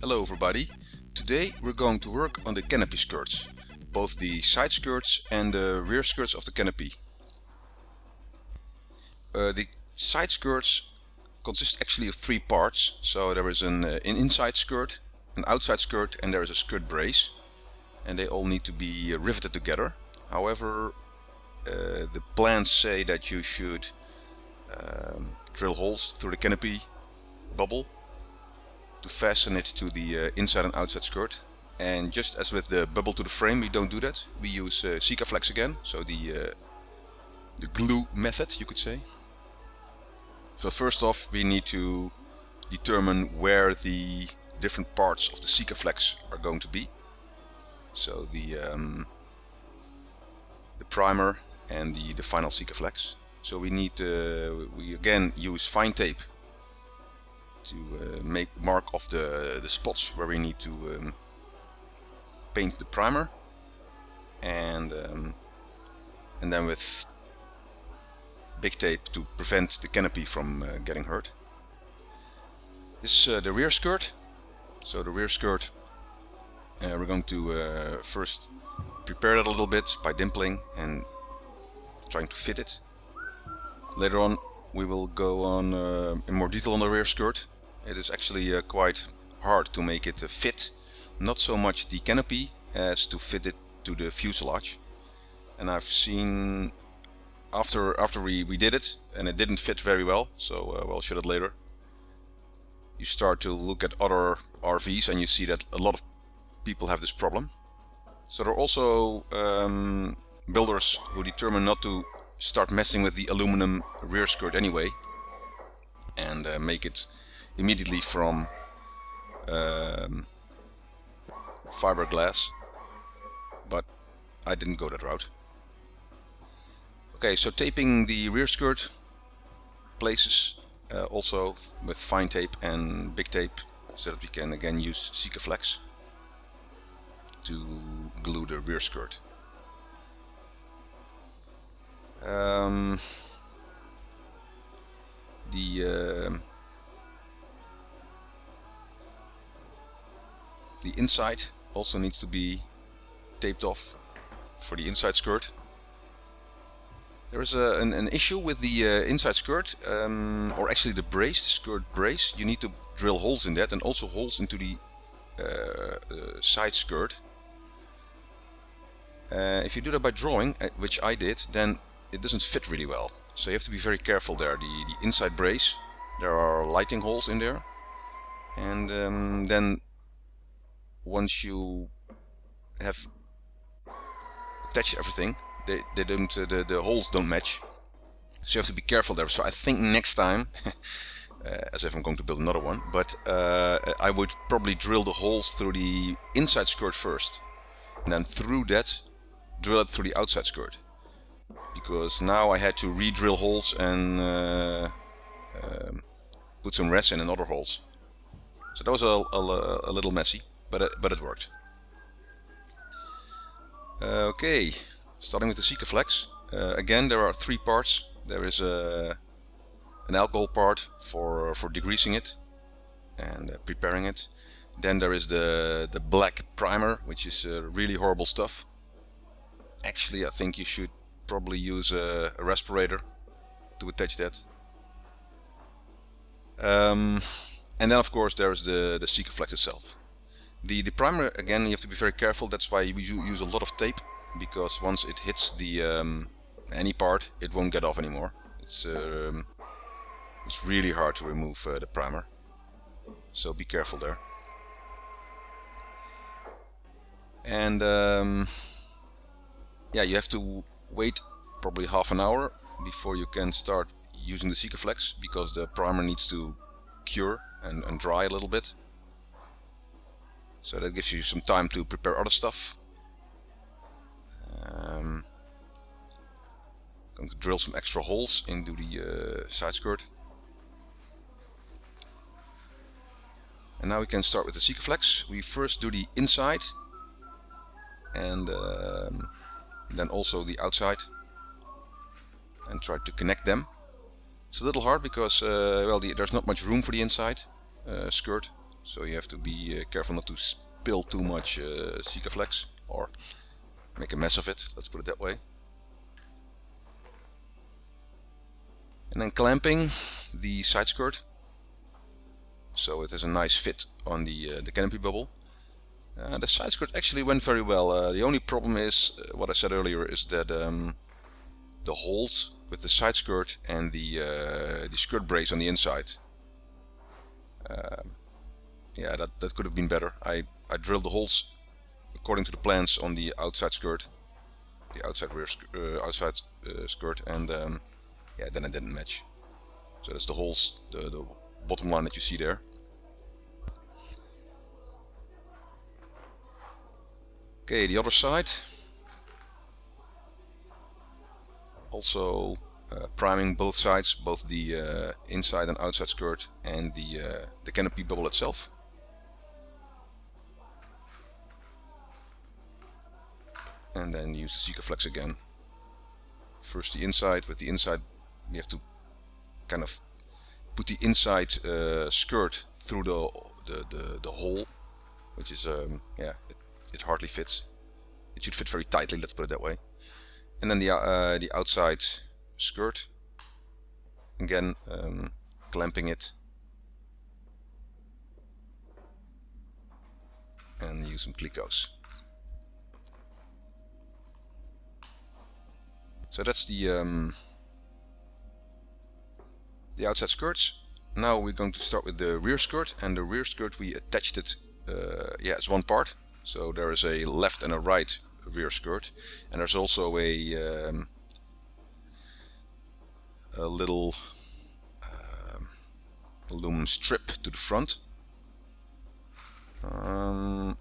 Hello everybody, today we're going to work on the canopy skirts, both the side skirts and the rear skirts of the canopy. The side skirts consist actually of three parts, so there is an inside skirt, an outside skirt and there is a skirt brace, and they all need to be riveted together. However, the plans say that you should drill holes through the canopy bubble to fasten it to the inside and outside skirt. And just as with the bubble to the frame, we don't do that. We use Sikaflex again, so the glue method, you could say. So first off, we need to determine where the different parts of the Sikaflex are going to be. So the primer and the final Sikaflex. So we need we again use fine tape to make mark off the spots where we need to paint the primer, and then with big tape to prevent the canopy from getting hurt. This is the rear skirt. So the rear skirt, we're going to first prepare it a little bit by dimpling and trying to fit it. Later on we will go on in more detail on the rear skirt. It is actually quite hard to make it fit, not so much the canopy as to fit it to the fuselage. And I've seen after we did it, and it didn't fit very well, so I'll show it later. You start to look at other RVs and you see that a lot of people have this problem. So there are also builders who determine not to start messing with the aluminum rear skirt anyway, and make it immediately from fiberglass, but I didn't go that route. Okay, so taping the rear skirt places also with fine tape and big tape, so that we can again use Sikaflex to glue the rear skirt. The inside also needs to be taped off for the inside skirt. There is an issue with the inside skirt, or actually the brace, the skirt brace. You need to drill holes in that, and also holes into the side skirt. If you do that by drawing, which I did, then it doesn't fit really well. So you have to be very careful there. The inside brace, there are lighting holes in there, and then once you have attached everything, they don't, the holes don't match. So you have to be careful there. So I think next time, as if I'm going to build another one, but I would probably drill the holes through the inside skirt first, and then through that drill it through the outside skirt, because now I had to re-drill holes and put some resin in other holes. So that was a little messy, but it worked. Okay, starting with the Sikaflex. Again, there are three parts. There is an alcohol part for degreasing it and preparing it. Then there is the black primer, which is really horrible stuff. Actually, I think you should probably use a respirator to attach that. And then of course there is the Sikaflex itself. The primer, again, you have to be very careful. That's why we use a lot of tape, because once it hits the any part, it won't get off anymore. It's really hard to remove the primer, so be careful there. And yeah, you have to wait probably half an hour before you can start using the Sikaflex, because the primer needs to cure and dry a little bit. So that gives you some time to prepare other stuff. Going to drill some extra holes into the side skirt. And now we can start with the Sikaflex. We first do the inside, and then also the outside, and try to connect them. It's a little hard because well, there's not much room for the inside skirt, so you have to be careful not to spill too much Sikaflex or make a mess of it, let's put it that way. And then clamping the side skirt, so it has a nice fit on the canopy bubble. The side skirt actually went very well. The only problem is, what I said earlier, is that the holes with the side skirt and the skirt brace on the inside, yeah, that could have been better. I drilled the holes according to the plans on the outside skirt, the outside rear skirt, and yeah, then it didn't match. So that's the holes, the bottom line that you see there. Okay, the other side. Also priming both sides, both the inside and outside skirt and the canopy bubble itself. And then use the Sikaflex again. First the inside. With the inside you have to kind of put the inside skirt through the hole, which is yeah, it hardly fits. It should fit very tightly, let's put it that way. And then the outside skirt, again clamping it, and use some Clicos. So that's the outside skirts. Now we're going to start with the rear skirt, and the rear skirt we attached it, yeah, as one part. So there is a left and a right rear skirt, and there's also a little aluminum strip to the front. And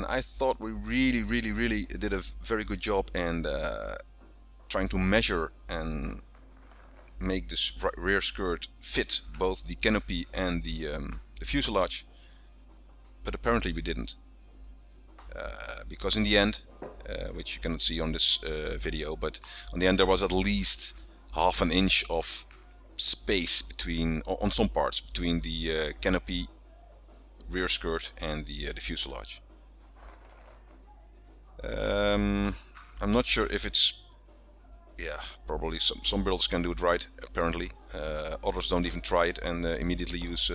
I thought we really did a very good job and trying to measure and make this rear skirt fit both the canopy and the fuselage, but apparently we didn't, because in the end, which you cannot see on this video, but on the end there was at least half an inch of space between, on some parts, between the canopy, rear skirt and the fuselage. I'm not sure if it's, yeah, probably some builders can do it right, apparently. Others don't even try it and immediately use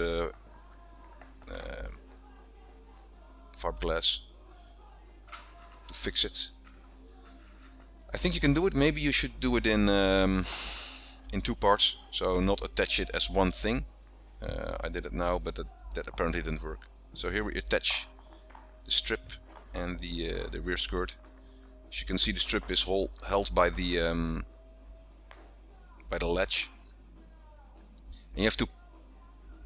fiberglass to fix it. I think you can do it. Maybe you should do it in two parts, so not attach it as one thing. I did it now, but that apparently didn't work. So here we attach the strip and the rear skirt. As you can see, the strip is held by the latch, and you have to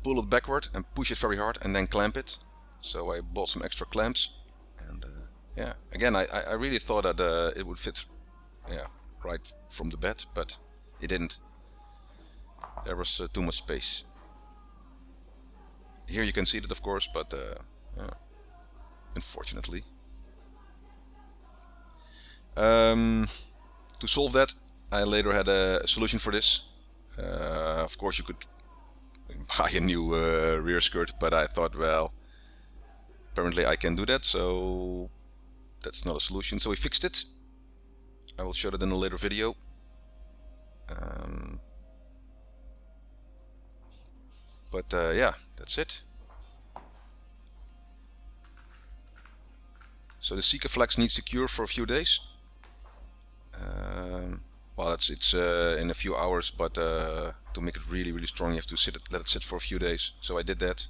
pull it backward and push it very hard and then clamp it. So I bought some extra clamps, and yeah, again I really thought that it would fit, yeah, right from the bed, but it didn't. There was too much space. Here you can see that, of course, but yeah, unfortunately. To solve that, I later had a solution for this. Of course you could buy a new rear skirt, but I thought, well, apparently I can do that, so that's not a solution. So we fixed it. I will show that in a later video. But yeah, that's it. So the Sikaflex needs to cure for a few days. Well, it's in a few hours, but to make it really strong, you have to let it sit for a few days. So I did that,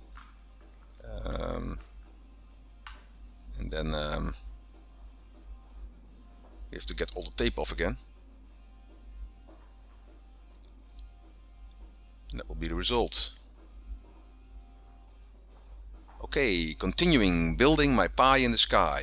and then you have to get all the tape off again, and that will be the result. Okay, continuing building my pie in the sky.